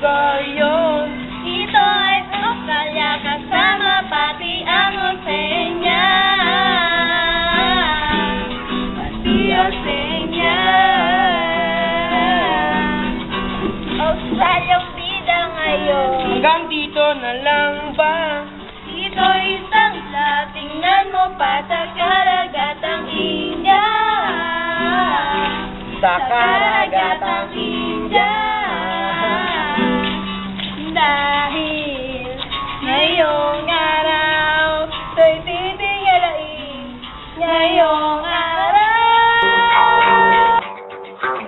Goryong. Ito ay Okalya kasama pati ang Osenya. Pati Osenya. Australyang bida ngayon. Hanggang dito na lang ba? Ito isang tingnan mo pa sa karagatang India. Sa karagatang India. Dahil ngayong araw to'y titingalain. Ngayong araw.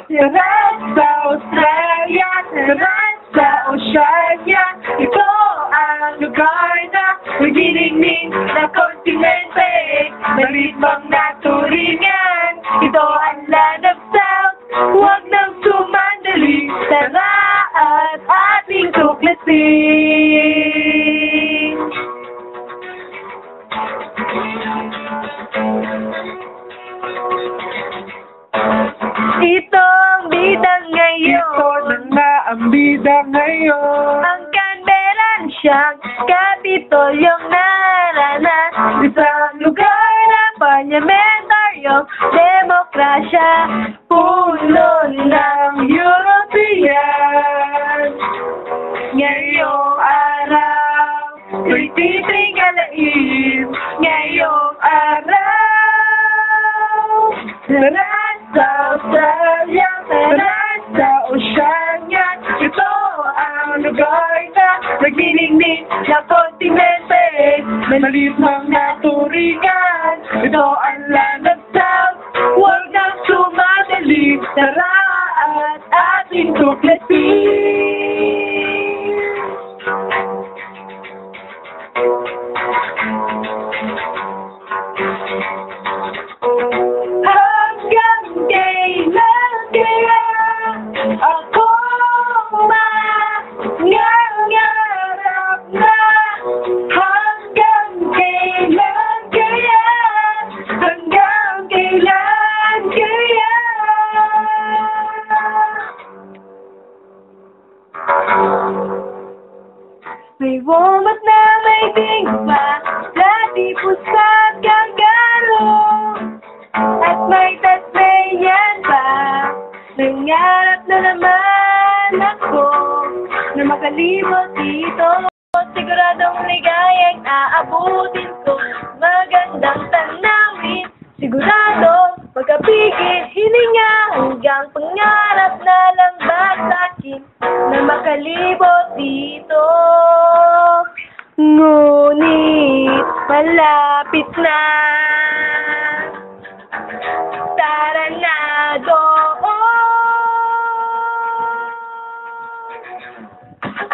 Lahat sa Australia, lahat sa Oceania, ito ang lugar na nagniningning na kontinente. Maritmang naturingan, ito ang land of South. Huwag nang sumandali, tara at ating tuklasin. Ito ang bida ngayon. Ito na nga ang bida ngayon. Ang Canberra siyang kapitolyong naranas. Isang lugar na Parlamentaryong demokrasya. puno ng European. Ngayong araw, to'y titingalain. Ngayong araw, lahat sa Australia, lahat sa Oceania, ito ang lugar na nagniningning na kontinente. Malimang naturingan, ito ang land of South. Huwag nang sumadali, tara at ating tuklasin. Hanggang kailan kaya ako mangangarap na? Hanggang kailan kaya? Hanggang kailan kaya? May womat na may tingpa, dati pusat kangaroo. At may Tasmanian pa, nangarap na naman ako na makalibot dito. Siguradong ligayang aabutin ko, magandang tanawin. Sigurado, magkapigil hininga hanggang pangarap na lang ba sa'kin na makalibot dito. Ngunit malapit na, tara na doon.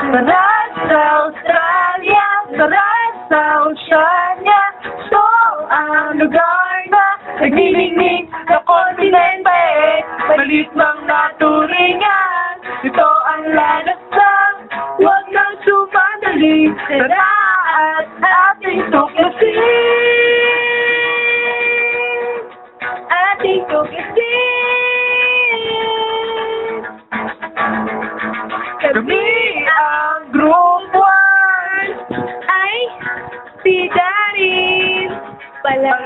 Tara sa Australia, tara sa Oceania, ito ang lugar na nagniningning na kontinente. Malimang naturingan, ito ang land of South. Huwag nang sumadali, tara at ating tuklasin. Ating tuklasin. Kami ang Group 1 Ay, si Darin pala.